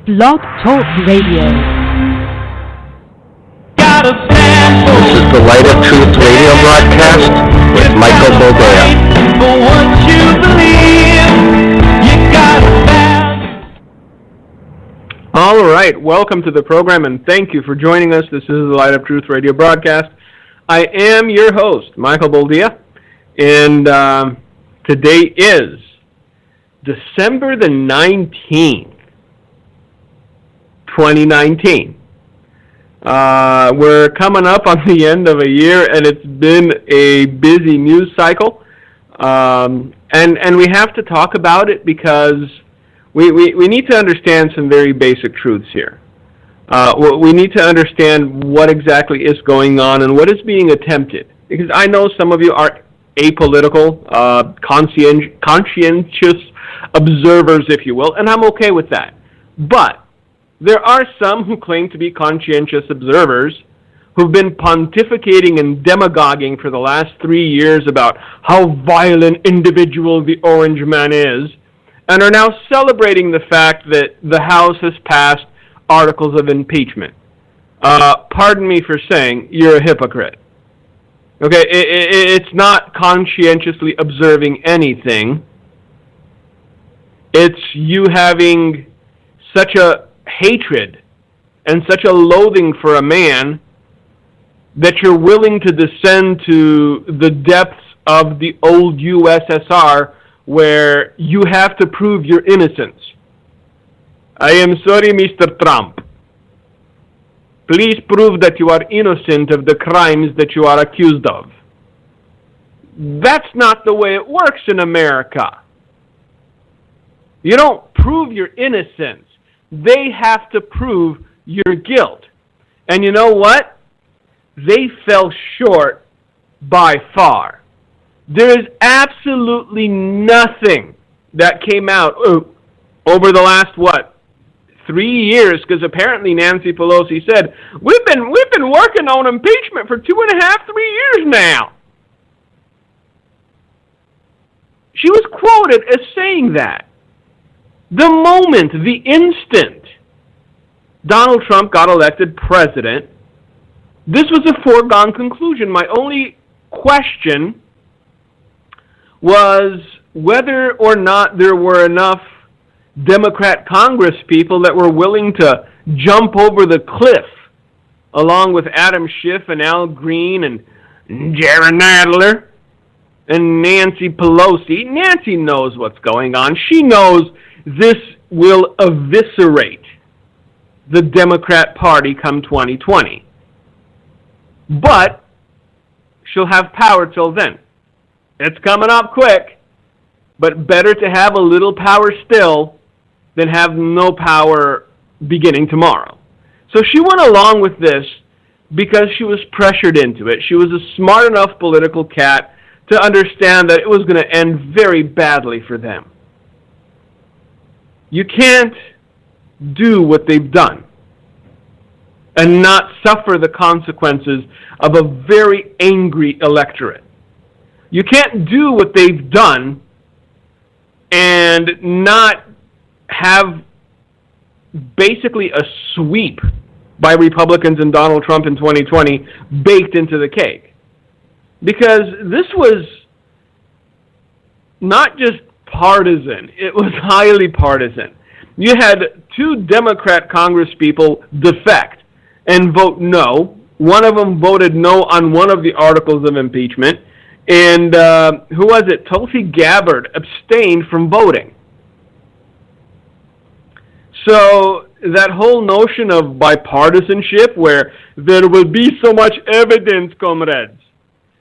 Blog Talk Radio. This is the Light of Truth radio broadcast with Michael Boldea. All right, welcome to the program and thank you for joining us. This is the Light of Truth radio broadcast. I am your host, Michael Boldea, and today is December the 19th, 2019. We're coming up on the end of a year, and it's been a busy news cycle. And we have to talk about it because we need to understand some very basic truths here. We need to understand what exactly is going on and what is being attempted. Because I know some of you are apolitical, conscientious observers, if you will, and I'm okay with that. But there are some who claim to be conscientious observers who've been pontificating and demagoguing for the last 3 years about how vile an individual the Orange Man is, and are now celebrating the fact that the House has passed articles of impeachment. Pardon me for saying, you're a hypocrite. Okay, it's not conscientiously observing anything. It's you having such a hatred and such a loathing for a man that you're willing to descend to the depths of the old USSR where you have to prove your innocence. I am sorry, Mr. Trump. Please prove that you are innocent of the crimes that you are accused of. That's not the way it works in America. You don't prove your innocence. They have to prove your guilt. And you know what? They fell short by far. There is absolutely nothing that came out over the last, 3 years, because apparently Nancy Pelosi said, we've been working on impeachment for 2.5, 3 years now. She was quoted as saying that. The moment, the instant Donald Trump got elected president, this was a foregone conclusion. My only question was whether or not there were enough Democrat Congress people that were willing to jump over the cliff along with Adam Schiff and Al Green and Jerry Nadler and Nancy Pelosi. Nancy knows what's going on. She knows this will eviscerate the Democrat Party come 2020. But she'll have power till then. It's coming up quick, but better to have a little power still than have no power beginning tomorrow. So she went along with this because she was pressured into it. She was a smart enough political cat to understand that it was going to end very badly for them. You can't do what they've done and not suffer the consequences of a very angry electorate. You can't do what they've done and not have basically a sweep by Republicans and Donald Trump in 2020 baked into the cake. Because this was not just partisan, it was highly partisan. You had 2 Democrat congresspeople defect and vote no. One of them voted no on one of the articles of impeachment. And who was it? Tulsi Gabbard abstained from voting. So that whole notion of bipartisanship where there will be so much evidence, comrades,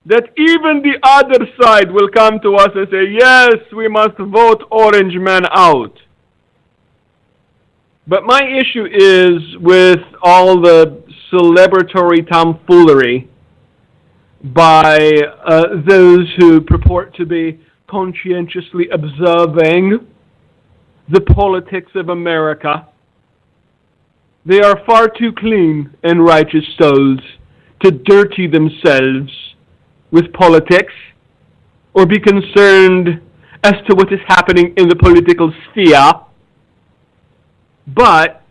that even the other side will come to us and say, yes, we must vote Orange Man out. But my issue is with all the celebratory tomfoolery by those who purport to be conscientiously observing the politics of America. They are far too clean and righteous souls to dirty themselves with politics or be concerned as to what is happening in the political sphere. But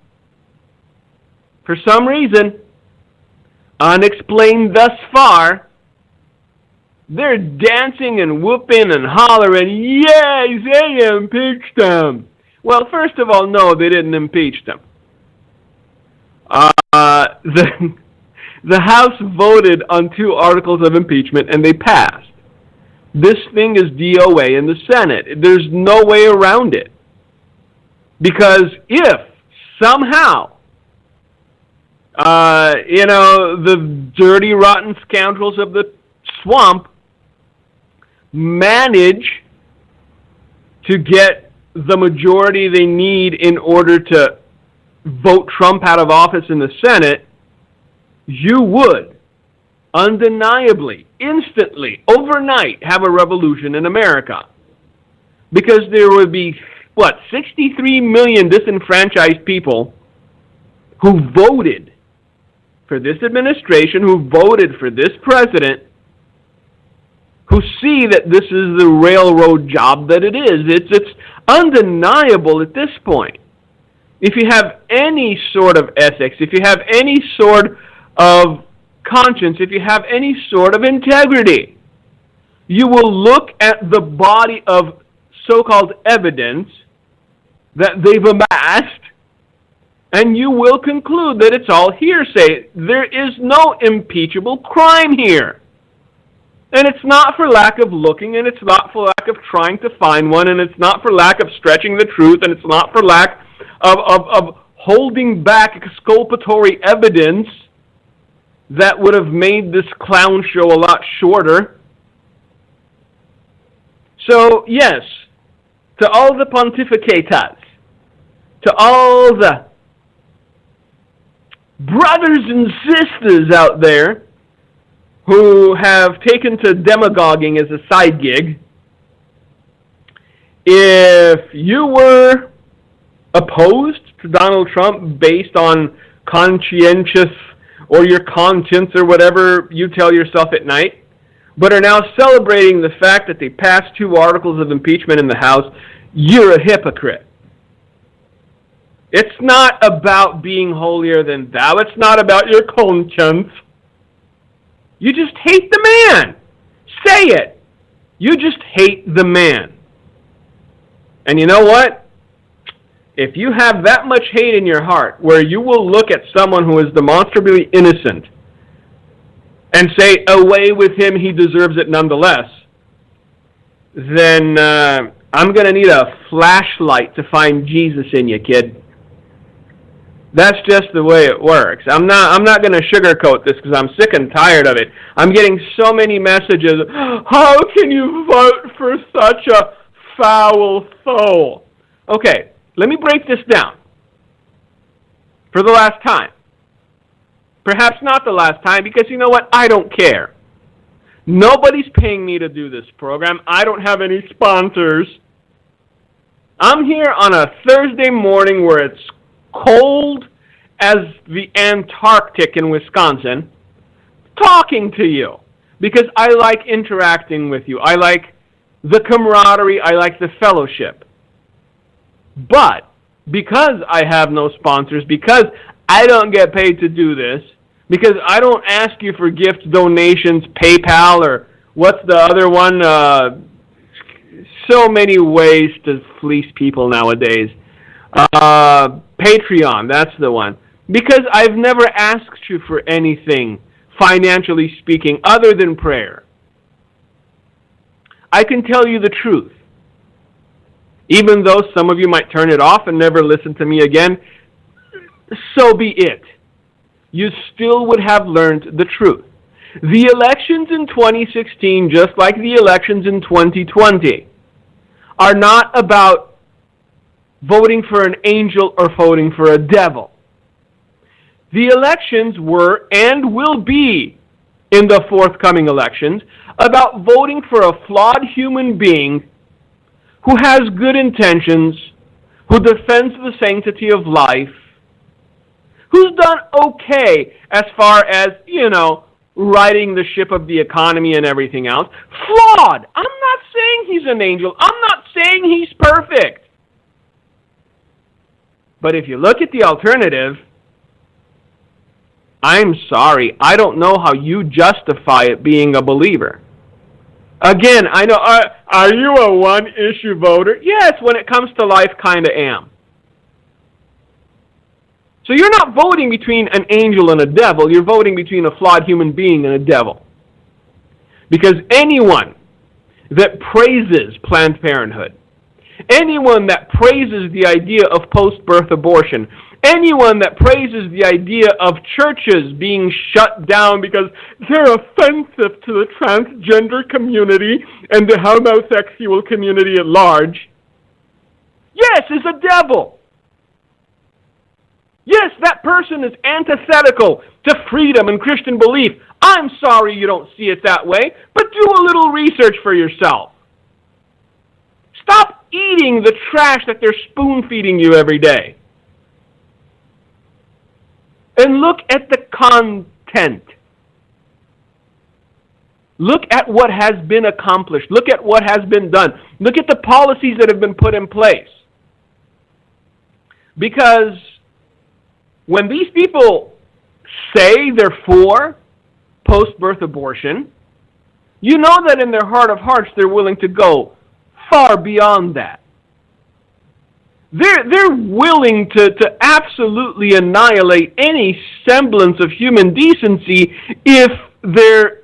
for some reason, unexplained thus far, they're dancing and whooping and hollering, "Yay, they impeached him." Well, first of all, no, they didn't impeach them. The House voted on 2 articles of impeachment, and they passed. This thing is DOA in the Senate. There's no way around it. Because if somehow, the dirty, rotten scoundrels of the swamp manage to get the majority they need in order to vote Trump out of office in the Senate, you would undeniably, instantly, overnight have a revolution in America. Because there would be, 63 million disenfranchised people who voted for this administration, who voted for this president, who see that this is the railroad job that it is. It's undeniable at this point. If you have any sort of ethics, if you have any sort of conscience, if you have any sort of integrity, you will look at the body of so-called evidence that they've amassed, and you will conclude that it's all hearsay. There is no impeachable crime here. And it's not for lack of looking, and it's not for lack of trying to find one, and it's not for lack of stretching the truth, and it's not for lack of holding back exculpatory evidence that would have made this clown show a lot shorter. So, yes, to all the pontificators, to all the brothers and sisters out there who have taken to demagoguing as a side gig, if you were opposed to Donald Trump based on conscientious or your conscience or whatever you tell yourself at night, but are now celebrating the fact that they passed 2 articles of impeachment in the House, you're a hypocrite. It's not about being holier than thou. It's not about your conscience. You just hate the man. Say it. You just hate the man. And you know what? If you have that much hate in your heart, where you will look at someone who is demonstrably innocent and say, away with him, he deserves it nonetheless, then I'm going to need a flashlight to find Jesus in you, kid. That's just the way it works. I'm not going to sugarcoat this because I'm sick and tired of it. I'm getting so many messages, how can you vote for such a foul soul? Okay, let me break this down for the last time. Perhaps not the last time, because you know what? I don't care. Nobody's paying me to do this program. I don't have any sponsors. I'm here on a Thursday morning where it's cold as the Antarctic in Wisconsin, talking to you because I like interacting with you. I like the camaraderie. I like the fellowship. But because I have no sponsors, because I don't get paid to do this, because I don't ask you for gifts, donations, PayPal, or what's the other one? So many ways to fleece people nowadays. Patreon, that's the one. Because I've never asked you for anything, financially speaking, other than prayer. I can tell you the truth. Even though some of you might turn it off and never listen to me again, so be it. You still would have learned the truth. The elections in 2016, just like the elections in 2020, are not about voting for an angel or voting for a devil. The elections were and will be, in the forthcoming elections, about voting for a flawed human being who has good intentions, who defends the sanctity of life, who's done okay as far as, righting the ship of the economy and everything else. Flawed! I'm not saying he's an angel. I'm not saying he's perfect. But if you look at the alternative, I'm sorry, I don't know how you justify it being a believer. Again, I know, are you a one-issue voter? Yes, when it comes to life, kind of am. So you're not voting between an angel and a devil, you're voting between a flawed human being and a devil. Because anyone that praises Planned Parenthood, anyone that praises the idea of post-birth abortion, anyone that praises the idea of churches being shut down because they're offensive to the transgender community and the homosexual community at large, yes, is a devil. Yes, that person is antithetical to freedom and Christian belief. I'm sorry you don't see it that way, but do a little research for yourself. Stop eating the trash that they're spoon-feeding you every day. And look at the content. Look at what has been accomplished. Look at what has been done. Look at the policies that have been put in place. Because when these people say they're for post-birth abortion, you know that in their heart of hearts they're willing to go far beyond that. They're willing to absolutely annihilate any semblance of human decency if their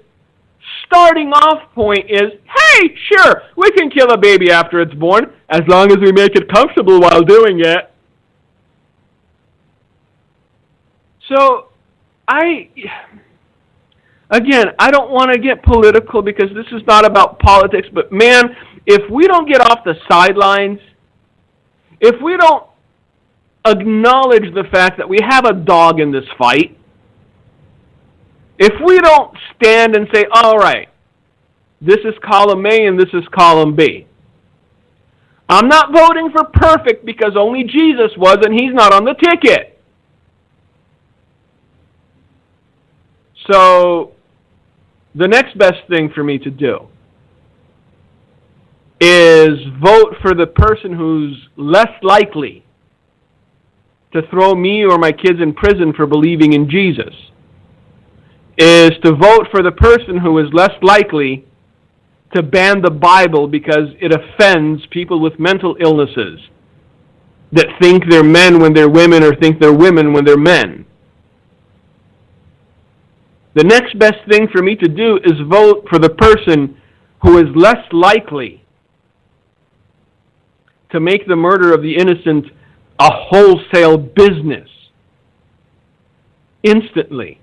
starting off point is, hey, sure, we can kill a baby after it's born as long as we make it comfortable while doing it. So, I don't want to get political because this is not about politics, but man, if we don't get off the sidelines, if we don't acknowledge the fact that we have a dog in this fight, if we don't stand and say, all right, this is column A and this is column B. I'm not voting for perfect because only Jesus was and he's not on the ticket. So, the next best thing for me to do is vote for the person who's less likely to throw me or my kids in prison for believing in Jesus. Is to vote for the person who is less likely to ban the Bible because it offends people with mental illnesses that think they're men when they're women or think they're women when they're men. The next best thing for me to do is vote for the person who is less likely to make the murder of the innocent a wholesale business instantly.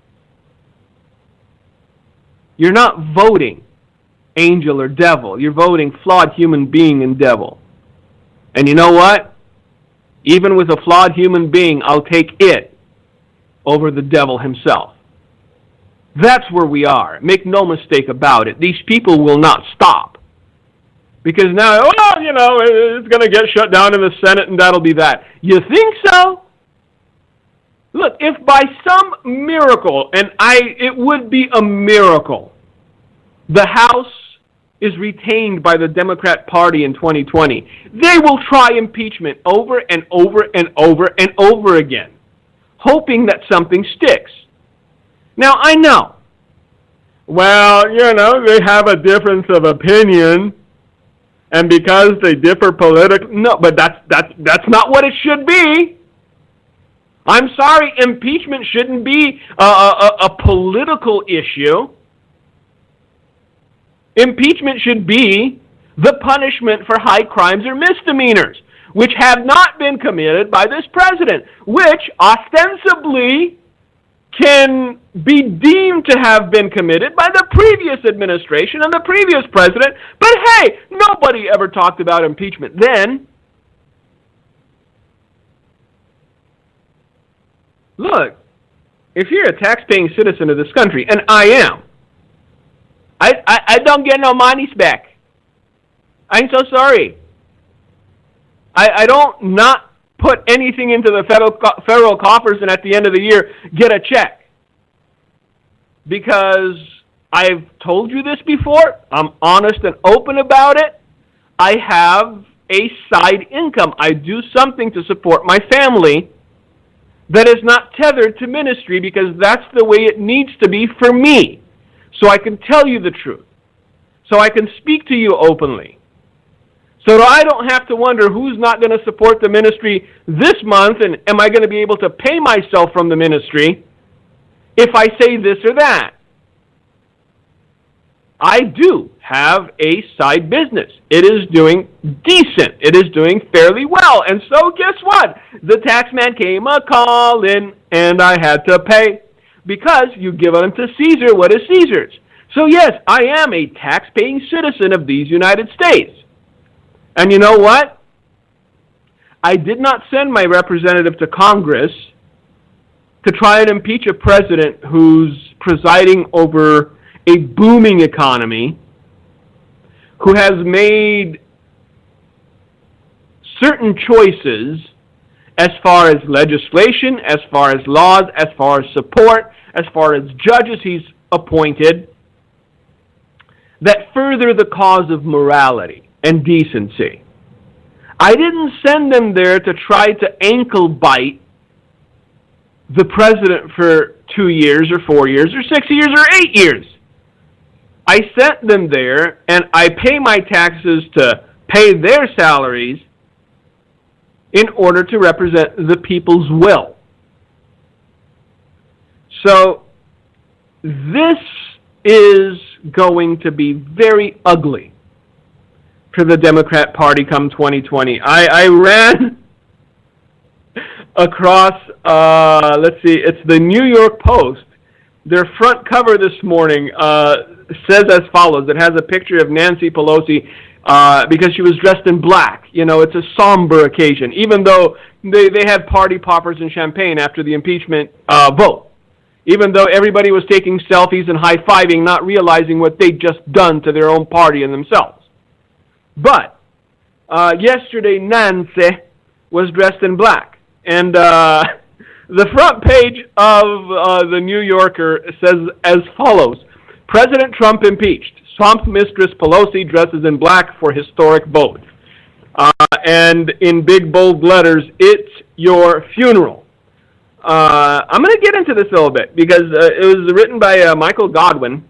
You're not voting angel or devil. You're voting flawed human being and devil. And you know what? Even with a flawed human being, I'll take it over the devil himself. That's where we are. Make no mistake about it. These people will not stop. Because now, well, you know, it's going to get shut down in the Senate and that'll be that. You think so? Look, if by some miracle, and it would be a miracle, the House is retained by the Democrat Party in 2020, they will try impeachment over and over and over and over again, hoping that something sticks. Now, I know, well, you know, they have a difference of opinion, and because they differ politically, no, but that's not what it should be. I'm sorry, impeachment shouldn't be a political issue. Impeachment should be the punishment for high crimes or misdemeanors, which have not been committed by this president, which ostensibly can be deemed to have been committed by the previous administration and the previous president. But hey, nobody ever talked about impeachment then. Look, if you're a tax-paying citizen of this country, and I am, I don't get no money back. I'm so sorry. I don't not put anything into the federal coffers and at the end of the year get a check. Because I've told you this before, I'm honest and open about it. I have a side income. I do something to support my family that is not tethered to ministry, because that's the way it needs to be for me. So I can tell you the truth. So I can speak to you openly. So that I don't have to wonder who's not going to support the ministry this month, and am I going to be able to pay myself from the ministry if I say this or that. I do have a side business. It is doing decent. It is doing fairly well. And so guess what? The taxman came a-calling, and I had to pay. Because you give unto Caesar what is Caesar's. So yes, I am a tax-paying citizen of these United States. And you know what? I did not send my representative to Congress to try and impeach a president who's presiding over a booming economy, who has made certain choices as far as legislation, as far as laws, as far as support, as far as judges he's appointed, that further the cause of morality and decency. I didn't send them there to try to ankle bite the president for 2 years or 4 years or 6 years or 8 years. I sent them there, and I pay my taxes to pay their salaries in order to represent the people's will. So this is going to be very ugly for the Democrat Party come 2020. I ran across, let's see, it's the New York Post. Their front cover this morning says as follows. It has a picture of Nancy Pelosi because she was dressed in black. You know, it's a somber occasion, even though they had party poppers and champagne after the impeachment vote. Even though everybody was taking selfies and high-fiving, not realizing what they'd just done to their own party and themselves. But yesterday, Nancy was dressed in black. And the front page of the New Yorker says as follows: President Trump impeached. Swamp Mistress Pelosi dresses in black for historic vote. And in big, bold letters, it's your funeral. I'm going to get into this a little bit because it was written by Michael Goodwin,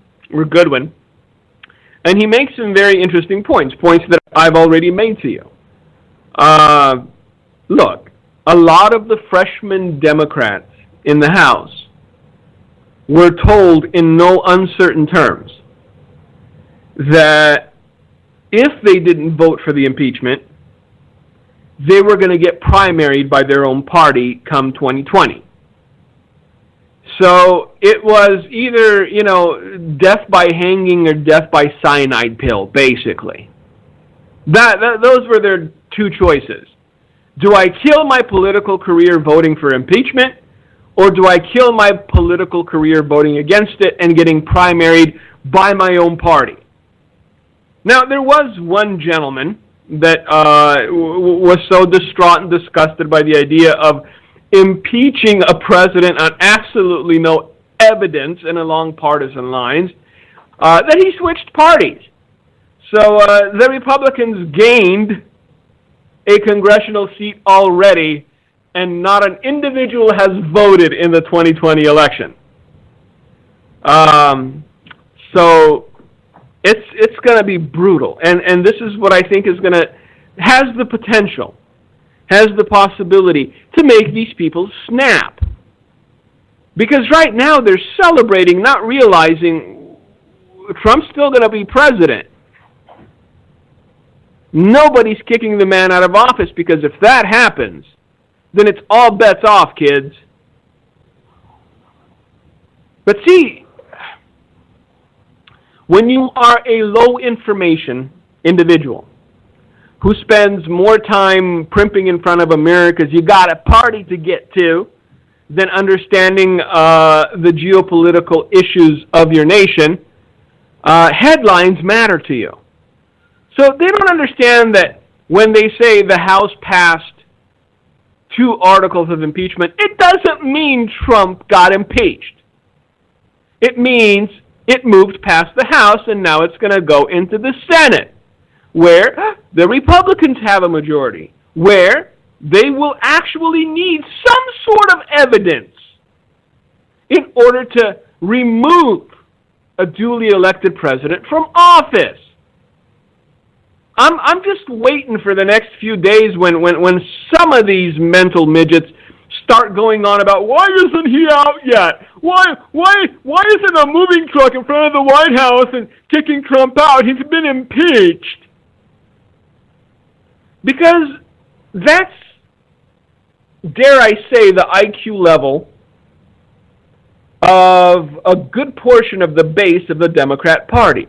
and he makes some very interesting points that I've already made to you. Look, a lot of the freshman Democrats in the House were told in no uncertain terms that if they didn't vote for the impeachment, they were going to get primaried by their own party come 2020. So it was either, death by hanging or death by cyanide pill, basically. Those were their two choices. Do I kill my political career voting for impeachment, or do I kill my political career voting against it and getting primaried by my own party? Now, there was one gentleman that was so distraught and disgusted by the idea of impeaching a president on absolutely no evidence and along partisan lines that he switched parties. So the Republicans gained a congressional seat already, and not an individual has voted in the 2020 election. So it's going to be brutal, and this is what I think has the potential, has the possibility to make these people snap. Because right now they're celebrating, not realizing Trump's still going to be president. Nobody's kicking the man out of office, because if that happens, then it's all bets off, kids. But see, when you are a low-information individual who spends more time primping in front of a mirror because you got a party to get to than understanding the geopolitical issues of your nation, headlines matter to you. So they don't understand that when they say the House passed 2 articles of impeachment, it doesn't mean Trump got impeached. It means it moved past the House, and now it's going to go into the Senate, where the Republicans have a majority, where they will actually need some sort of evidence in order to remove a duly elected president from office. I'm just waiting for the next few days when some of these mental midgets start going on about, why isn't he out yet? Why isn't a moving truck in front of the White House and kicking Trump out? He's been impeached. Because that's, dare I say, the IQ level of a good portion of the base of the Democrat Party.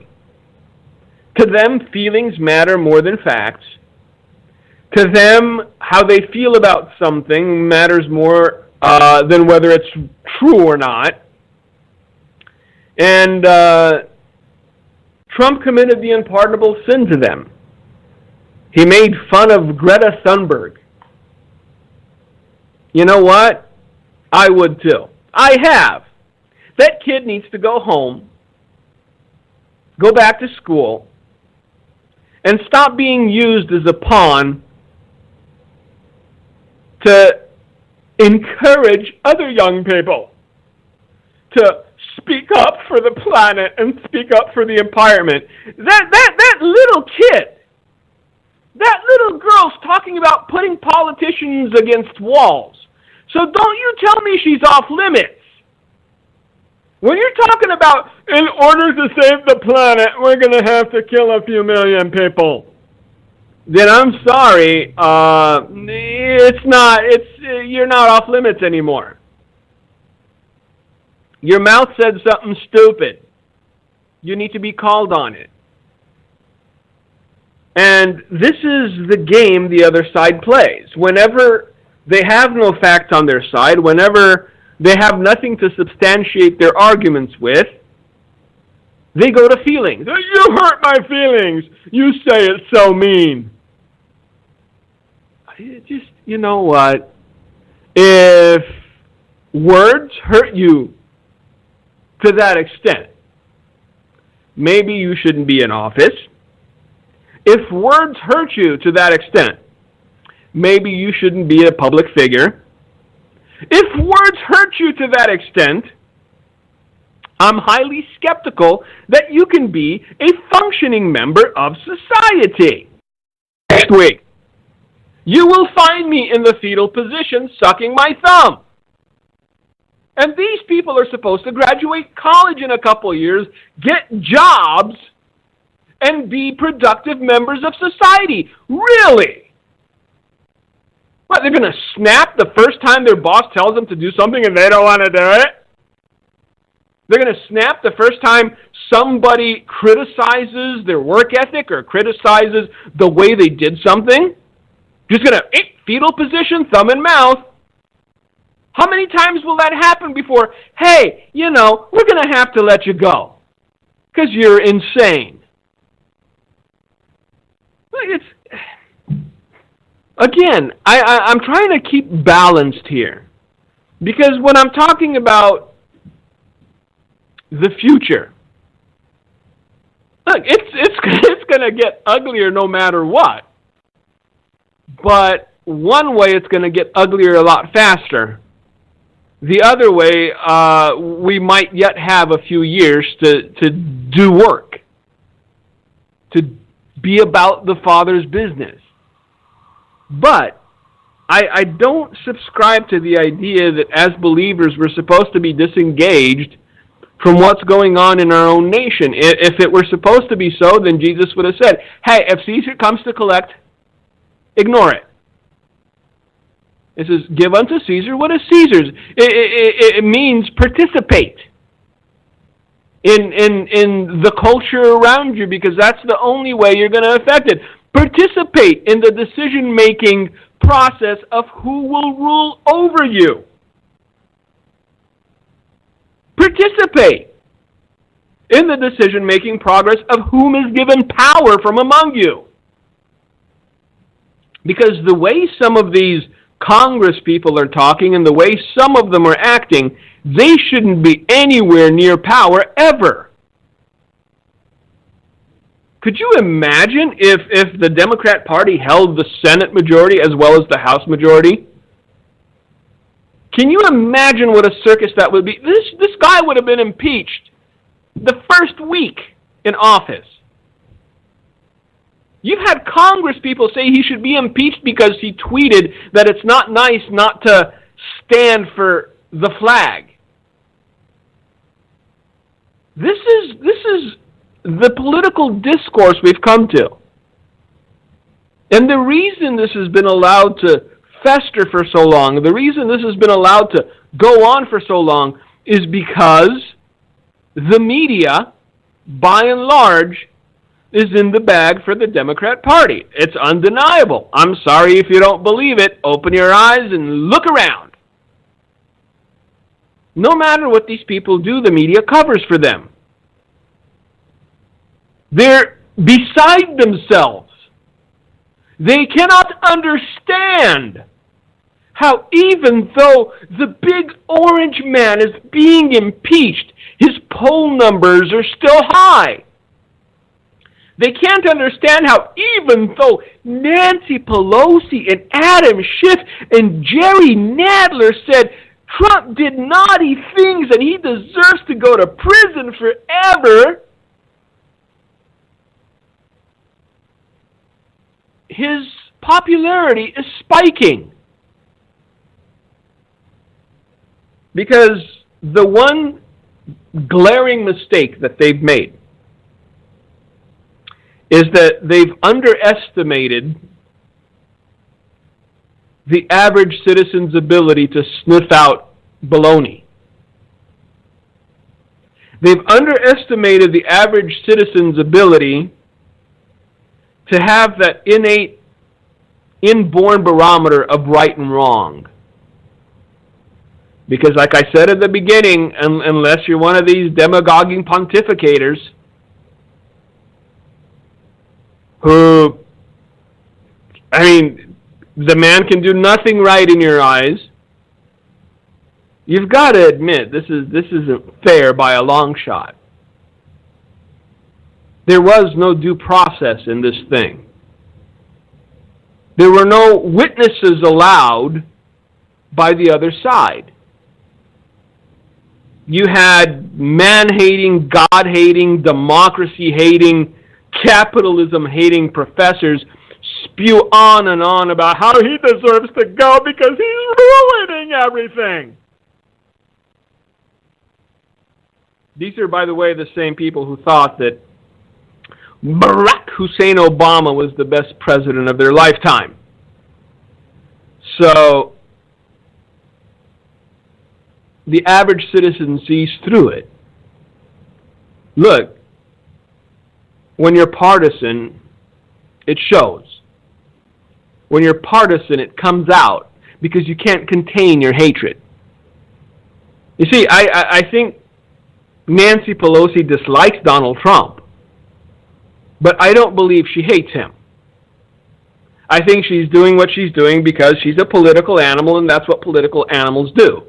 To them, feelings matter more than facts. To them, how they feel about something matters more than whether it's true or not. And Trump committed the unpardonable sin to them. He made fun of Greta Thunberg. You know what? I would too. I have. That kid needs to go home, go back to school, and stop being used as a pawn to encourage other young people to speak up for the planet and speak up for the environment. That little kid, that little girl's talking about putting politicians against walls. So don't you tell me she's off limits. When you're talking about, in order to save the planet, we're going to have to kill a few million people, then I'm sorry, you're not off limits anymore. Your mouth said something stupid. You need to be called on it. And this is the game the other side plays. Whenever they have no facts on their side, whenever they have nothing to substantiate their arguments with, they go to feelings. You hurt my feelings. You say it's so mean. Just, you know what? If words hurt you to that extent, maybe you shouldn't be in office. If words hurt you to that extent, maybe you shouldn't be a public figure. If words hurt you to that extent, I'm highly skeptical that you can be a functioning member of society. Next week, you will find me in the fetal position sucking my thumb. And these people are supposed to graduate college in a couple years, get jobs, and be productive members of society. Really? What, they're going to snap the first time their boss tells them to do something and they don't want to do it? They're going to snap the first time somebody criticizes their work ethic or criticizes the way they did something? Just going to, fetal position, thumb in mouth. How many times will that happen before, hey, we're going to have to let you go because you're insane? Again, I'm trying to keep balanced here, because when I'm talking about the future, look, it's going to get uglier no matter what. But one way it's going to get uglier a lot faster. The other way, we might yet have a few years to do work, to be about the Father's business. But I don't subscribe to the idea that as believers we're supposed to be disengaged from what's going on in our own nation. If it were supposed to be so, then Jesus would have said, hey, if Caesar comes to collect, ignore it. It says, give unto Caesar what is Caesar's. It means participate in the culture around you, because that's the only way you're going to affect it. Participate in the decision-making process of who will rule over you. Participate in the decision-making progress of whom is given power from among you. Because the way some of these Congress people are talking and the way some of them are acting, they shouldn't be anywhere near power ever. Could you imagine if the Democrat Party held the Senate majority as well as the House majority? Can you imagine what a circus that would be? This guy would have been impeached the first week in office. You've had Congress people say he should be impeached because he tweeted that it's not nice not to stand for the flag. This is the political discourse we've come to. And the reason this has been allowed to fester for so long, the reason this has been allowed to go on for so long, is because the media, by and large, is in the bag for the Democrat Party. It's undeniable. I'm sorry if you don't believe it. Open your eyes and look around. No matter what these people do, the media covers for them. They're beside themselves. They cannot understand how even though the big orange man is being impeached, his poll numbers are still high. They can't understand how even though Nancy Pelosi and Adam Schiff and Jerry Nadler said Trump did naughty things and he deserves to go to prison forever, his popularity is spiking. Because the one glaring mistake that they've made is that they've underestimated the average citizen's ability to sniff out baloney. They've underestimated the average citizen's ability to have that innate, inborn barometer of right and wrong. Because like I said at the beginning, unless you're one of these demagoguing pontificators who, the man can do nothing right in your eyes, you've got to admit this isn't fair by a long shot. There was no due process in this thing. There were no witnesses allowed by the other side. You had man-hating, God-hating, democracy-hating, capitalism-hating professors spew on and on about how he deserves to go because he's ruining everything. These are, by the way, the same people who thought that Barack Hussein Obama was the best president of their lifetime. So, the average citizen sees through it. Look, when you're partisan, it shows. When you're partisan, it comes out because you can't contain your hatred. You see, I think Nancy Pelosi dislikes Donald Trump, but I don't believe she hates him. I think she's doing what she's doing because she's a political animal, and that's what political animals do.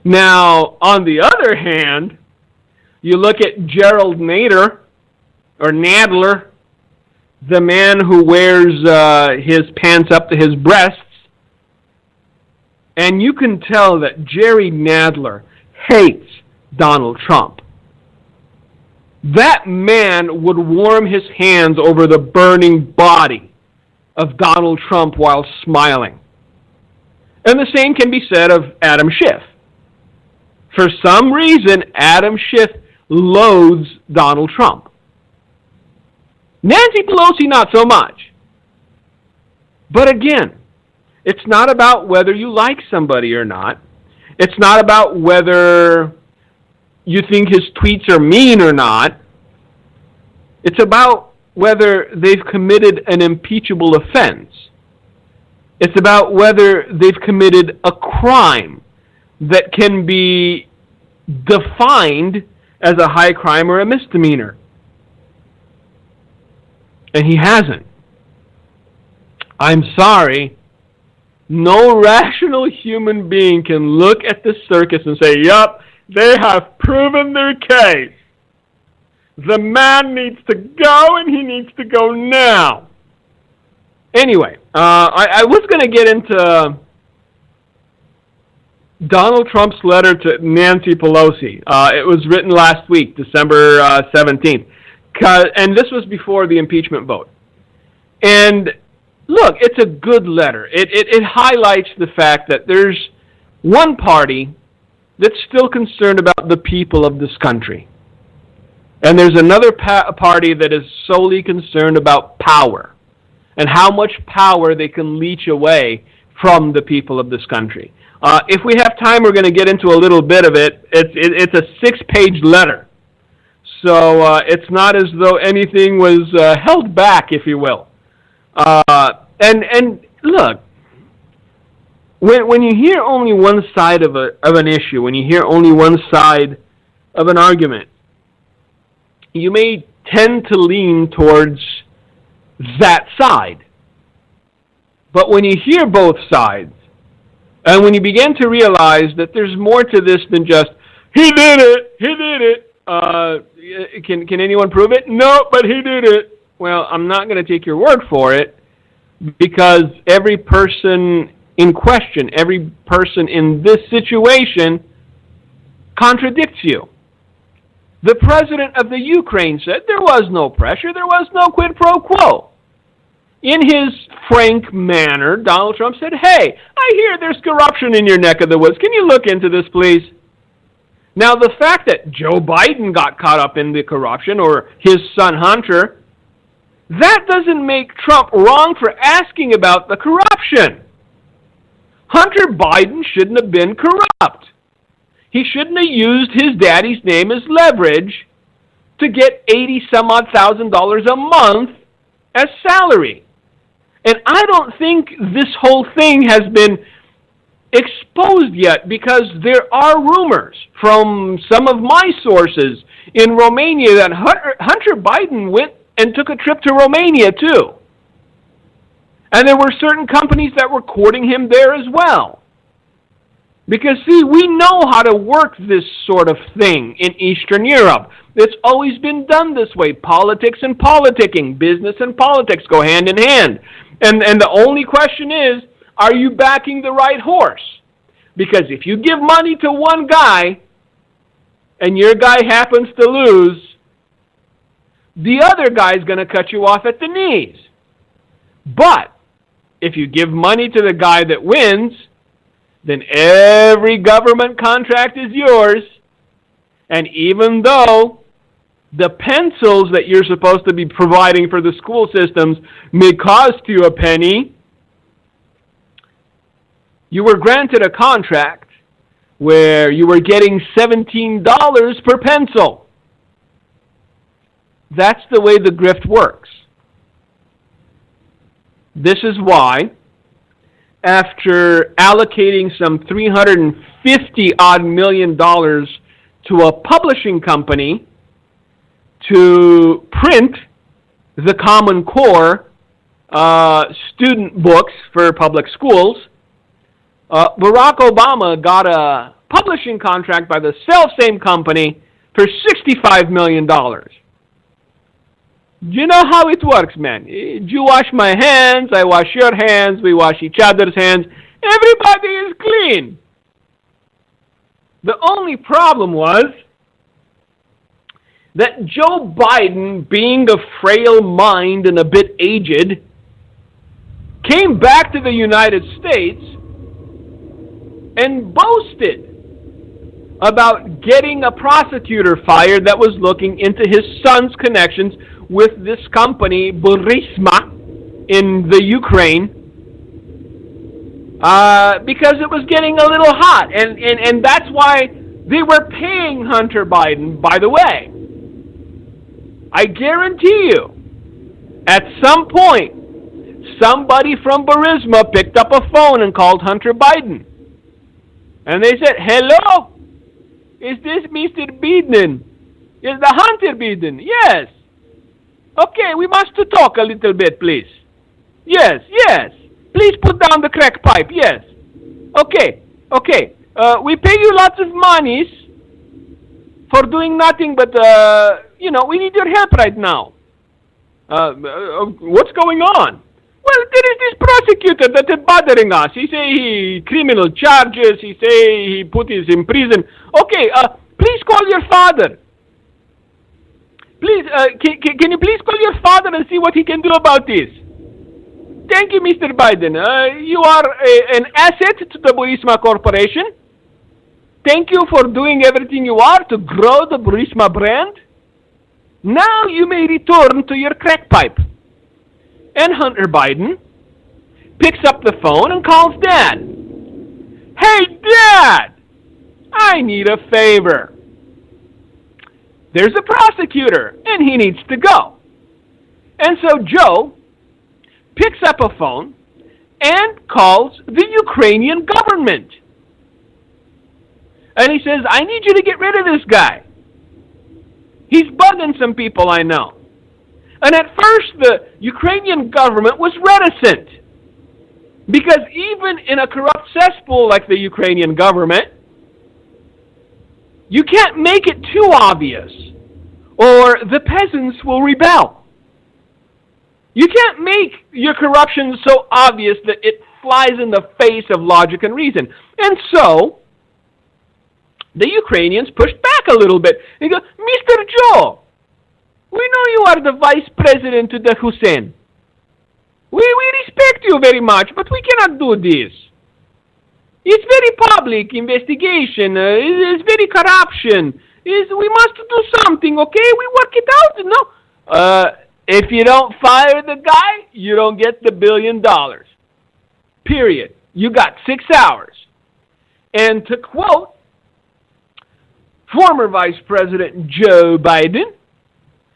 Now, on the other hand, you look at Gerald Nadler, the man who wears his pants up to his breasts, and you can tell that Jerry Nadler hates Donald Trump. That man would warm his hands over the burning body of Donald Trump while smiling. And the same can be said of Adam Schiff. For some reason, Adam Schiff loathes Donald Trump. Nancy Pelosi, not so much. But again, it's not about whether you like somebody or not. It's not about whether you think his tweets are mean or not. It's about whether they've committed an impeachable offense. It's about whether they've committed a crime that can be defined as a high crime or a misdemeanor. And he hasn't. I'm sorry. No rational human being can look at this circus and say, yup, they have proven their case. The man needs to go, and he needs to go now. Anyway, I was going to get into Donald Trump's letter to Nancy Pelosi. It was written last week, December 17th. And this was before the impeachment vote. And look, it's a good letter. It highlights the fact that there's one party that's still concerned about the people of this country. And there's another party that is solely concerned about power and how much power they can leech away from the people of this country. If we have time, we're going to get into a little bit of it. It's a 6-page letter. So it's not as though anything was held back, if you will. And look, when you hear only one side of an issue, when you hear only one side of an argument, you may tend to lean towards that side. But when you hear both sides, and when you begin to realize that there's more to this than just, he did it, can anyone prove it? No, but he did it. Well, I'm not going to take your word for it, because every person in question, every person in this situation contradicts you. The president of the Ukraine said there was no pressure, there was no quid pro quo. In his frank manner, Donald Trump said, hey, I hear there's corruption in your neck of the woods. Can you look into this, please? Now, the fact that Joe Biden got caught up in the corruption, or his son Hunter, that doesn't make Trump wrong for asking about the corruption. Hunter Biden shouldn't have been corrupt. He shouldn't have used his daddy's name as leverage to get $80,000 a month as salary. And I don't think this whole thing has been exposed yet, because there are rumors from some of my sources in Romania that Hunter Biden went and took a trip to Romania too. And there were certain companies that were courting him there as well. Because, see, we know how to work this sort of thing in Eastern Europe. It's always been done this way. Politics and politicking, business and politics go hand in hand. And the only question is, are you backing the right horse? Because if you give money to one guy and your guy happens to lose, the other guy's going to cut you off at the knees. But if you give money to the guy that wins, then every government contract is yours. And even though the pencils that you're supposed to be providing for the school systems may cost you a penny, you were granted a contract where you were getting $17 per pencil. That's the way the grift works. This is why, after allocating some $350-odd million to a publishing company to print the Common Core student books for public schools, Barack Obama got a publishing contract by the self-same company for $65 million. You know how it works, man. You wash my hands, I wash your hands, we wash each other's hands. Everybody is clean. The only problem was that Joe Biden, being a frail mind and a bit aged, came back to the United States and boasted about getting a prosecutor fired that was looking into his son's connections with this company, Burisma, in the Ukraine, because it was getting a little hot. And that's why they were paying Hunter Biden, by the way. I guarantee you, at some point, somebody from Burisma picked up a phone and called Hunter Biden. And they said, hello, is this Mr. Biden? Is the Hunter Biden? Yes. Okay, we must talk a little bit, please. Yes. Please put down the crack pipe, yes. Okay. We pay you lots of monies for doing nothing but, we need your help right now. What's going on? Well, there is this prosecutor that is bothering us. He say he criminal charges. He say he put us in prison. Okay, please call your father. Please, can you please call your father and see what he can do about this? Thank you, Mr. Biden. You are an asset to the Burisma Corporation. Thank you for doing everything you are to grow the Burisma brand. Now you may return to your crack pipe. And Hunter Biden picks up the phone and calls Dad. Hey, Dad! I need a favor. There's a prosecutor, and he needs to go. And so Joe picks up a phone and calls the Ukrainian government. And he says, I need you to get rid of this guy. He's bugging some people I know. And at first, the Ukrainian government was reticent. Because even in a corrupt cesspool like the Ukrainian government, you can't make it too obvious, or the peasants will rebel. You can't make your corruption so obvious that it flies in the face of logic and reason. And so, the Ukrainians pushed back a little bit. They go, Mr. Joe, we know you are the vice president to the Hussein. We respect you very much, but we cannot do this. It's very public investigation. It's very corruption. We must do something, okay? We work it out. No. If you don't fire the guy, you don't get the $1 billion. Period. You got 6 hours. And to quote former Vice President Joe Biden,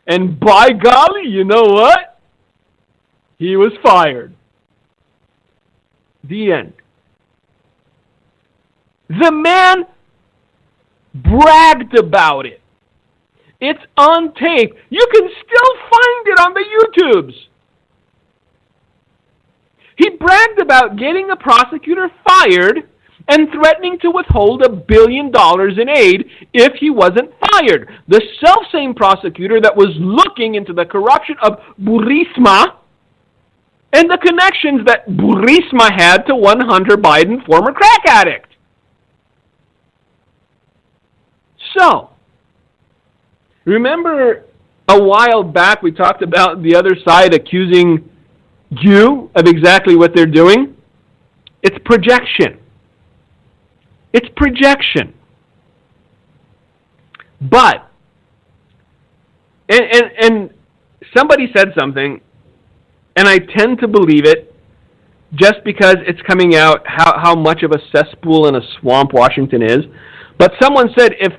and by golly, you know what? He was fired. The end. The man bragged about it. It's on tape. You can still find it on the YouTubes. He bragged about getting a prosecutor fired and threatening to withhold $1 billion in aid if he wasn't fired. The self-same prosecutor that was looking into the corruption of Burisma and the connections that Burisma had to one Hunter Biden, former crack addict. So, remember a while back we talked about the other side accusing you of exactly what they're doing? It's projection. It's projection. But, and somebody said something, and I tend to believe it just because it's coming out how much of a cesspool and a swamp Washington is. But someone said if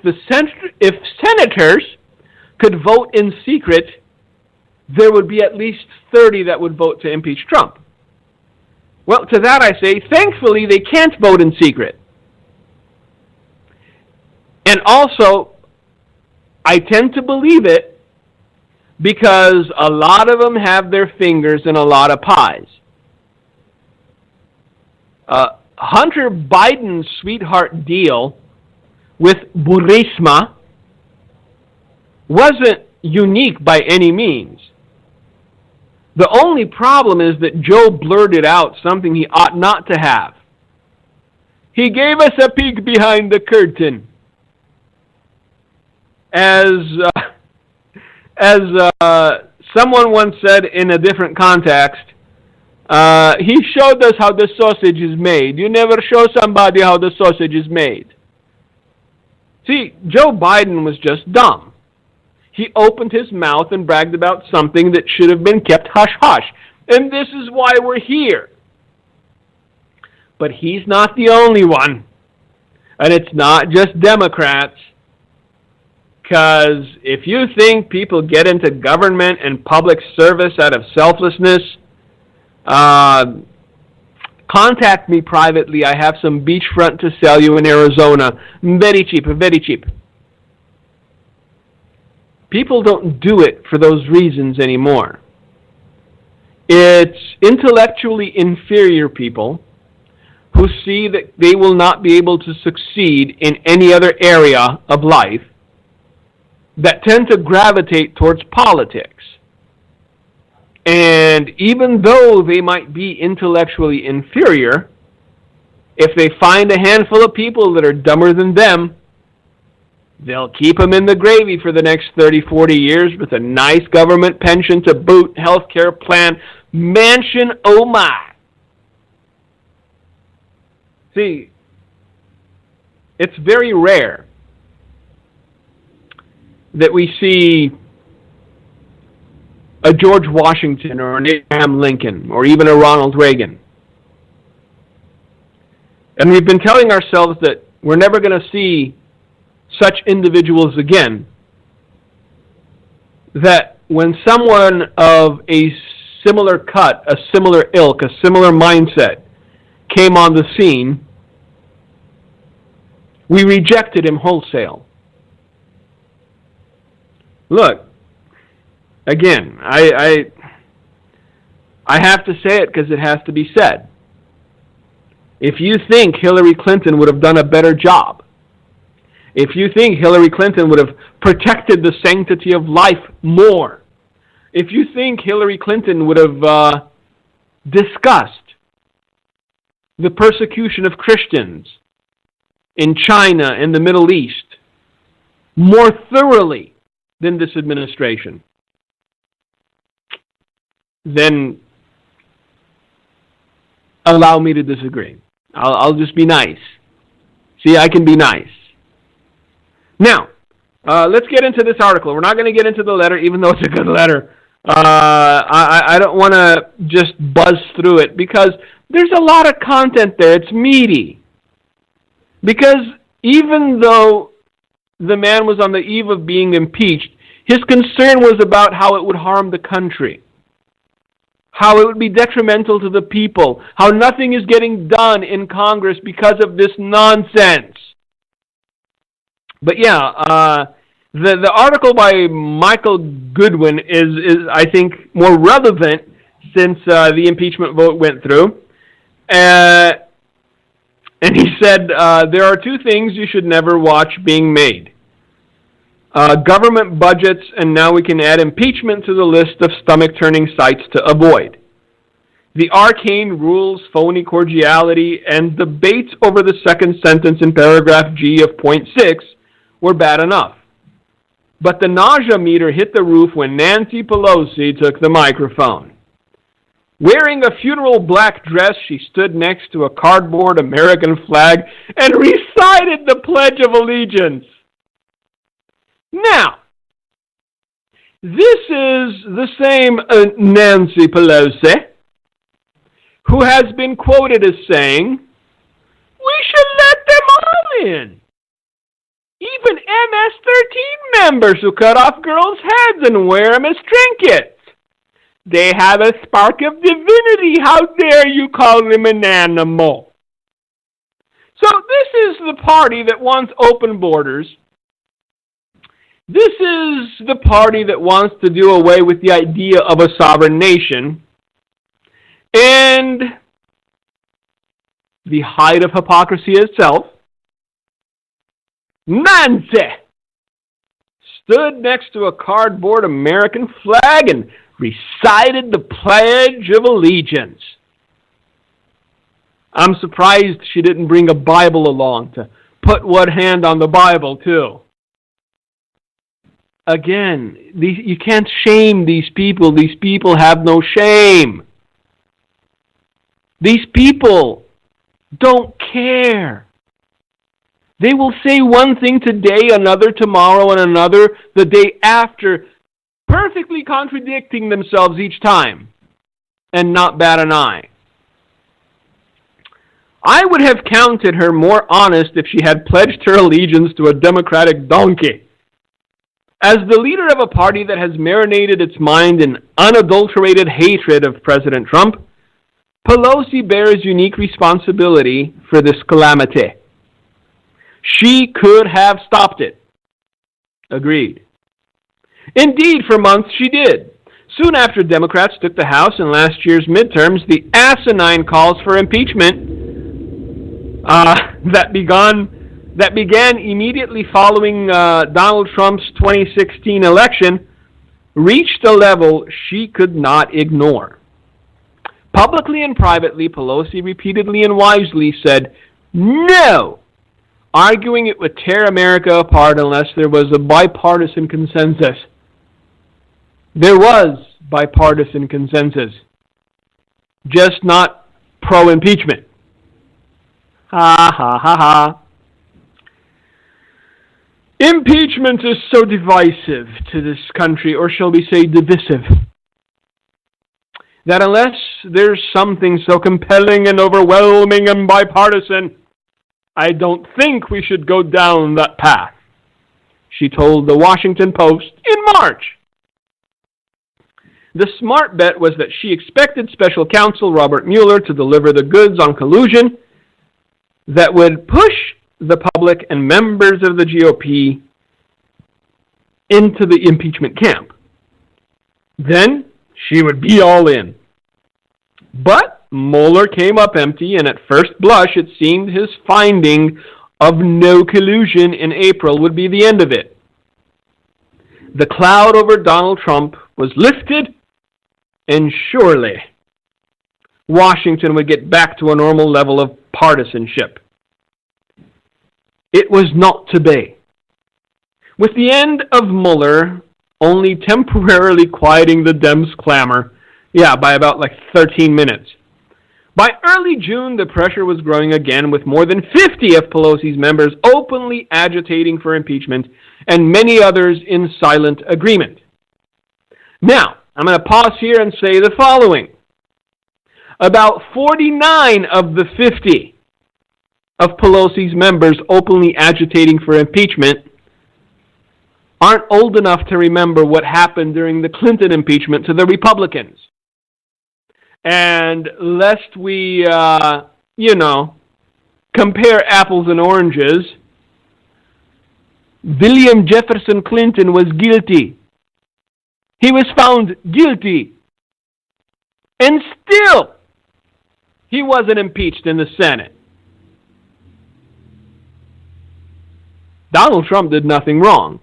senators could vote in secret, there would be at least 30 that would vote to impeach Trump. Well, to that I say, thankfully they can't vote in secret. And also, I tend to believe it because a lot of them have their fingers in a lot of pies. Hunter Biden's sweetheart deal with Burisma wasn't unique by any means. The only problem is that Joe blurted out something he ought not to have. He gave us a peek behind the curtain. As someone once said in a different context, he showed us how the sausage is made. You never show somebody how the sausage is made. See, Joe Biden was just dumb. He opened his mouth and bragged about something that should have been kept hush-hush. And this is why we're here. But he's not the only one. And it's not just Democrats. Because if you think people get into government and public service out of selflessness, contact me privately. I have some beachfront to sell you in Arizona. Very cheap, very cheap. People don't do it for those reasons anymore. It's intellectually inferior people who see that they will not be able to succeed in any other area of life that tend to gravitate towards politics. And even though they might be intellectually inferior, if they find a handful of people that are dumber than them, they'll keep them in the gravy for the next 30, 40 years with a nice government pension to boot, health care plan, mansion, oh my. See, it's very rare that we see a George Washington or an Abraham Lincoln or even a Ronald Reagan. And we've been telling ourselves that we're never going to see such individuals again. That when someone of a similar cut, a similar ilk, a similar mindset came on the scene, we rejected him wholesale. Look, again, I have to say it because it has to be said. If you think Hillary Clinton would have done a better job, if you think Hillary Clinton would have protected the sanctity of life more, if you think Hillary Clinton would have discussed the persecution of Christians in China and the Middle East more thoroughly than this administration, then allow me to disagree. I'll just be nice. See, I can be nice. Now, let's get into this article. We're not going to get into the letter, even though it's a good letter. I don't want to just buzz through it because there's a lot of content there. It's meaty. Because even though the man was on the eve of being impeached, his concern was about how it would harm the country, how it would be detrimental to the people, how nothing is getting done in Congress because of this nonsense. But yeah, the article by Michael Goodwin is I think more relevant since the impeachment vote went through. And he said, there are two things you should never watch being made. Government budgets, and now we can add impeachment to the list of stomach-turning sites to avoid. The arcane rules, phony cordiality, and debates over the second sentence in paragraph G of point 6 were bad enough. But the nausea meter hit the roof when Nancy Pelosi took the microphone. Wearing a funeral black dress, she stood next to a cardboard American flag and recited the Pledge of Allegiance. Now, this is the same Nancy Pelosi who has been quoted as saying, "We should let them all in. Even MS-13 members who cut off girls' heads and wear them as trinkets. They have a spark of divinity. How dare you call them an animal?" So this is the party that wants open borders. This is the party that wants to do away with the idea of a sovereign nation. And the height of hypocrisy itself, Nancy stood next to a cardboard American flag and recited the Pledge of Allegiance. I'm surprised she didn't bring a Bible along to put one hand on the Bible, too. Again, you can't shame these people. These people have no shame. These people don't care. They will say one thing today, another tomorrow, and another the day after, perfectly contradicting themselves each time, and not bat an eye. I would have counted her more honest if she had pledged her allegiance to a Democratic donkey. As the leader of a party that has marinated its mind in unadulterated hatred of President Trump, Pelosi bears unique responsibility for this calamity. She could have stopped it. Agreed. Indeed, for months she did. Soon after Democrats took the House in last year's midterms, the asinine calls for impeachment that began immediately following Donald Trump's 2016 election reached a level she could not ignore. Publicly and privately, Pelosi repeatedly and wisely said, "No," arguing it would tear America apart unless there was a bipartisan consensus. There was bipartisan consensus, just not pro-impeachment. Ha ha ha ha. Impeachment is so divisive to this country, or shall we say divisive, that unless there's something so compelling and overwhelming and bipartisan, I don't think we should go down that path, she told the Washington Post in March. The smart bet was that she expected special counsel Robert Mueller to deliver the goods on collusion that would push the public and members of the GOP into the impeachment camp. Then she would be all in. But Mueller came up empty, and at first blush it seemed his finding of no collusion in April would be the end of it. The cloud over Donald Trump was lifted, and surely Washington would get back to a normal level of partisanship. It was not to be. With the end of Mueller only temporarily quieting the Dems' clamor, by about 13 minutes. By early June, the pressure was growing again, with more than 50 of Pelosi's members openly agitating for impeachment and many others in silent agreement. Now, I'm going to pause here and say the following. About 49 of the 50 of Pelosi's members openly agitating for impeachment aren't old enough to remember what happened during the Clinton impeachment to the Republicans. And lest we, compare apples and oranges, William Jefferson Clinton was guilty. He was found guilty. And still, he wasn't impeached in the Senate. Donald Trump did nothing wrong.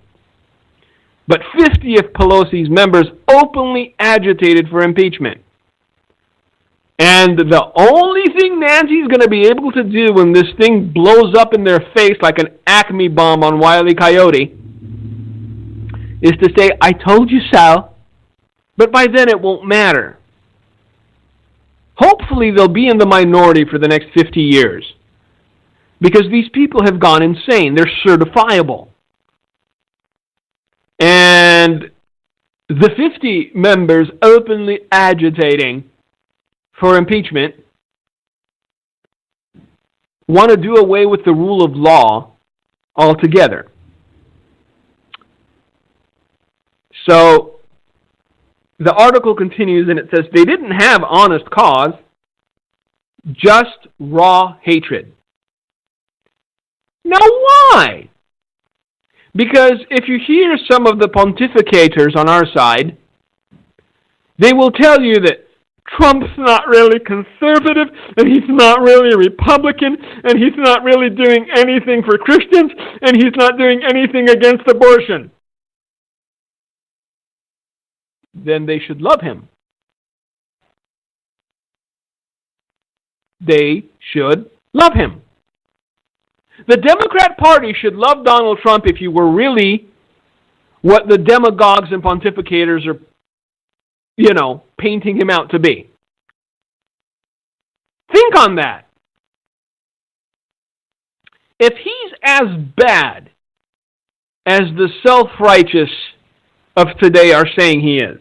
But 50 of Pelosi's members openly agitated for impeachment. And the only thing Nancy's going to be able to do when this thing blows up in their face like an Acme bomb on Wile E. Coyote is to say, "I told you so," but by then it won't matter. Hopefully they'll be in the minority for the next 50 years, because these people have gone insane. They're certifiable. And the 50 members openly agitating for impeachment want to do away with the rule of law altogether. So the article continues and it says they didn't have honest cause, just raw hatred. Now why? Because if you hear some of the pontificators on our side, they will tell you that Trump's not really conservative, and he's not really Republican, and he's not really doing anything for Christians, and he's not doing anything against abortion. Then they should love him. They should love him. The Democrat Party should love Donald Trump if you were really what the demagogues and pontificators are, painting him out to be. Think on that. If he's as bad as the self-righteous of today are saying he is,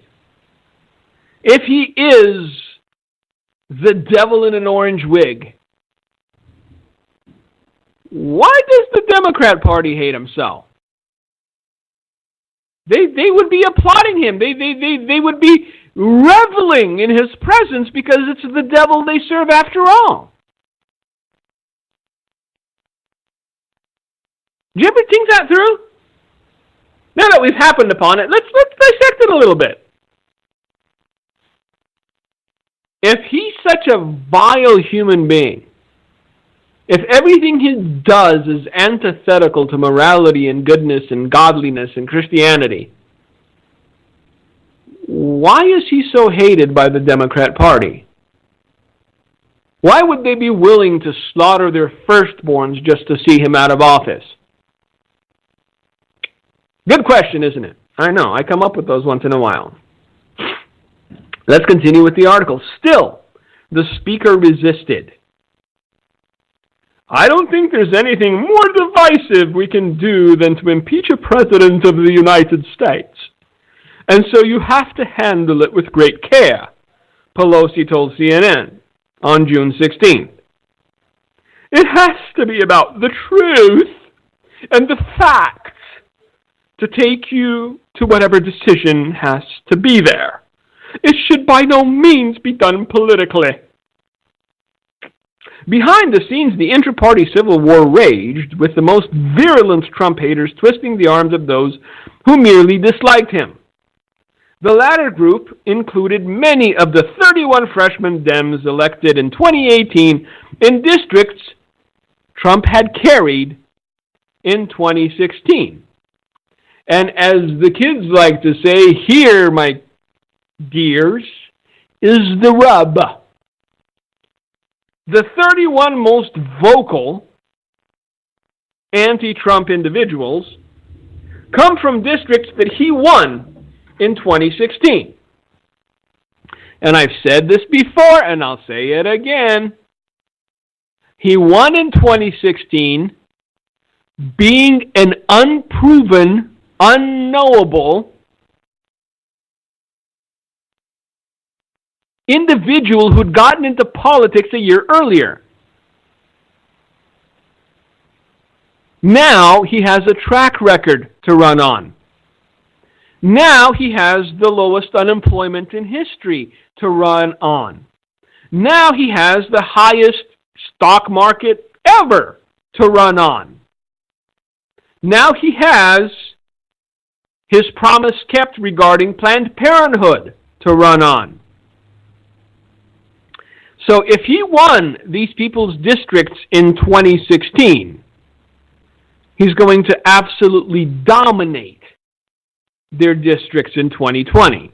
if he is the devil in an orange wig, why does the Democrat Party hate him so? They would be applauding him. They would be reveling in his presence because it's the devil they serve after all. Do you ever think that through? Now that we've happened upon it, let's dissect it a little bit. If he's such a vile human being, if everything he does is antithetical to morality and goodness and godliness and Christianity, why is he so hated by the Democrat Party? Why would they be willing to slaughter their firstborns just to see him out of office? Good question, isn't it? I know, I come up with those once in a while. Let's continue with the article. Still, the speaker resisted. I don't think there's anything more divisive we can do than to impeach a president of the United States. And so you have to handle it with great care, Pelosi told CNN on June 16th. It has to be about the truth and the facts to take you to whatever decision has to be there. It should by no means be done politically. Behind the scenes, the inter-party civil war raged, with the most virulent Trump haters twisting the arms of those who merely disliked him. The latter group included many of the 31 freshman Dems elected in 2018 in districts Trump had carried in 2016. And as the kids like to say, here, my dears, is the rub. The 31 most vocal anti-Trump individuals come from districts that he won in 2016. And I've said this before, and I'll say it again. He won in 2016 being an unproven, unknowable individual who'd gotten into politics a year earlier. Now he has a track record to run on. Now he has the lowest unemployment in history to run on. Now he has the highest stock market ever to run on. Now he has his promise kept regarding Planned Parenthood to run on. So if he won these people's districts in 2016, he's going to absolutely dominate their districts in 2020.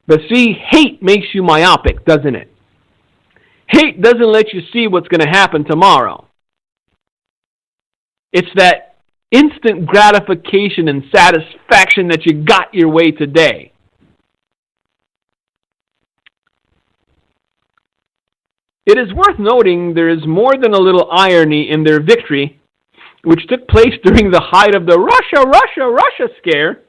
But see, hate makes you myopic, doesn't it? Hate doesn't let you see what's going to happen tomorrow. It's that instant gratification and satisfaction that you got your way today. It is worth noting there is more than a little irony in their victory, which took place during the height of the Russia scare.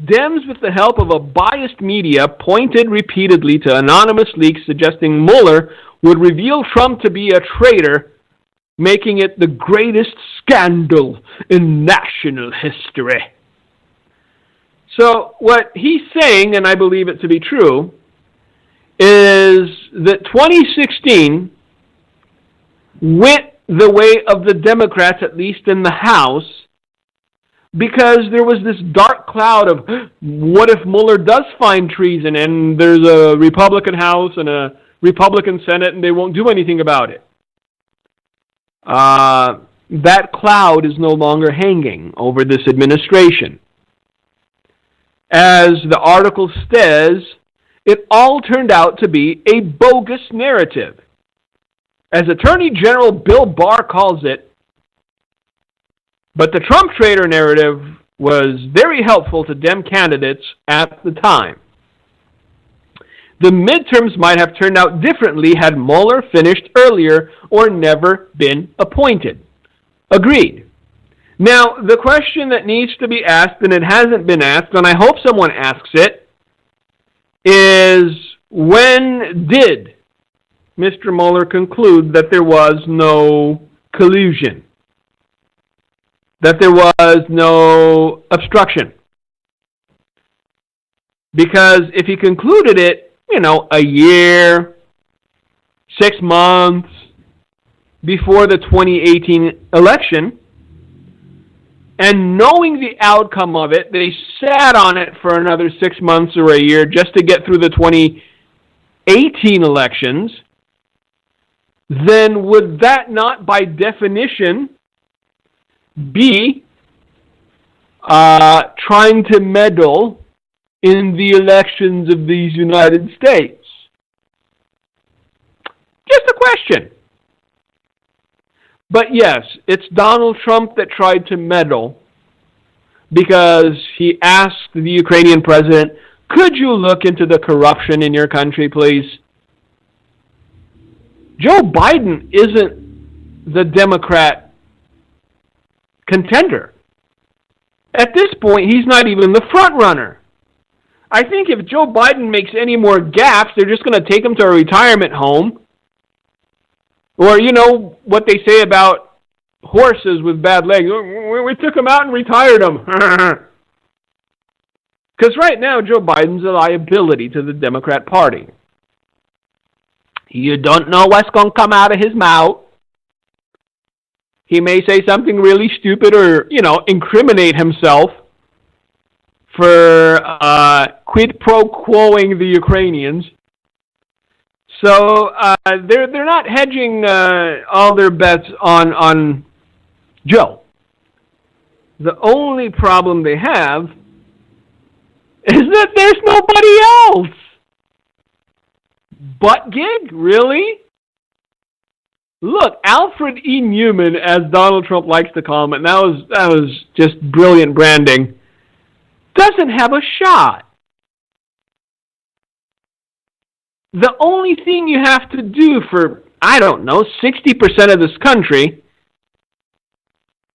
Dems, with the help of a biased media, pointed repeatedly to anonymous leaks suggesting Mueller would reveal Trump to be a traitor, making it the greatest scandal in national history. So what he's saying, and I believe it to be true, is that 2016 went the way of the Democrats, at least in the House, because there was this dark cloud of, what if Mueller does find treason and there's a Republican House and a Republican Senate and they won't do anything about it? That cloud is no longer hanging over this administration. As the article says, it all turned out to be a bogus narrative. As Attorney General Bill Barr calls it, but the Trump traitor narrative was very helpful to Dem candidates at the time. The midterms might have turned out differently had Mueller finished earlier or never been appointed. Agreed. Now, the question that needs to be asked, and it hasn't been asked, and I hope someone asks it, is when did Mr. Mueller conclude that there was no collusion? That there was no obstruction? Because if he concluded it, a year, 6 months before the 2018 election, and knowing the outcome of it, they sat on it for another 6 months or a year just to get through the 2018 elections, then would that not, by definition, be trying to meddle in the elections of these United States? Just a question. But yes, it's Donald Trump that tried to meddle because he asked the Ukrainian president, could you look into the corruption in your country, please? Joe Biden isn't the Democrat contender. At this point, he's not even the front runner. I think if Joe Biden makes any more gaffes, they're just going to take him to a retirement home. Or, you know, what they say about horses with bad legs. We took him out and retired him. Because right now, Joe Biden's a liability to the Democrat Party. You don't know what's going to come out of his mouth. He may say something really stupid or, you know, incriminate himself for quid pro quoing the Ukrainians. So they're not hedging all their bets on Joe. The only problem they have is that there's nobody else. Butt gig? Really? Look, Alfred E. Newman, as Donald Trump likes to call him, and that was just brilliant branding, doesn't have a shot. The only thing you have to do for, I don't know, 60% of this country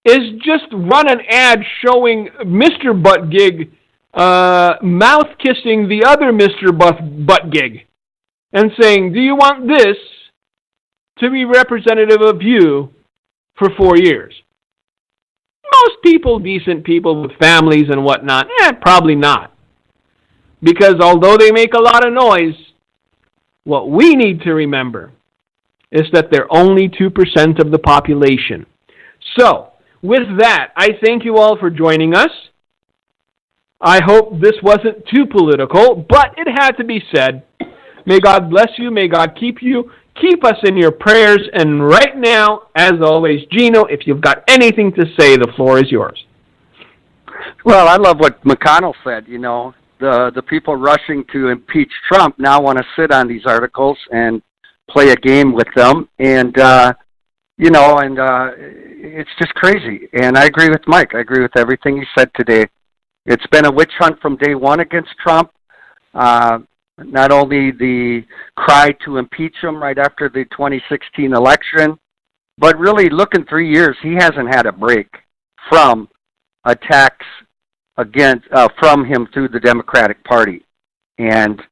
is just run an ad showing Mr. Butt Gig mouth-kissing the other Mr. Butt Gig and saying, do you want this to be representative of you for 4 years? Most people, decent people with families and whatnot, probably not. Because although they make a lot of noise, what we need to remember is that they're only 2% of the population. So, with that, I thank you all for joining us. I hope this wasn't too political, but it had to be said. May God bless you. May God keep you. Keep us in your prayers. And right now, as always, Gino, if you've got anything to say, the floor is yours. Well, I love what McConnell said, you know. The people rushing to impeach Trump now want to sit on these articles and play a game with them. And, it's just crazy. And I agree with Mike. I agree with everything he said today. It's been a witch hunt from day one against Trump. Not only the cry to impeach him right after the 2016 election, but really, look, in 3 years, he hasn't had a break from attacks from him through the Democratic Party. And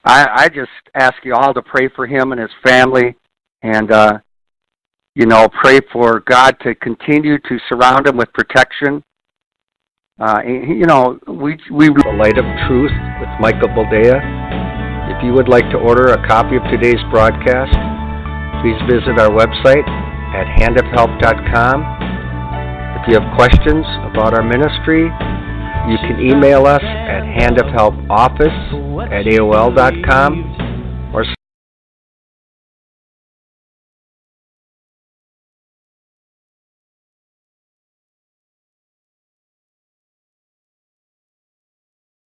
I just ask you all to pray for him and his family and, pray for God to continue to surround him with protection. We The Light of Truth with Michael Boldea. If you would like to order a copy of today's broadcast, please visit our website at handofhelp.com. If you have questions about our ministry, you can email us at handofhelpoffice@aol.com.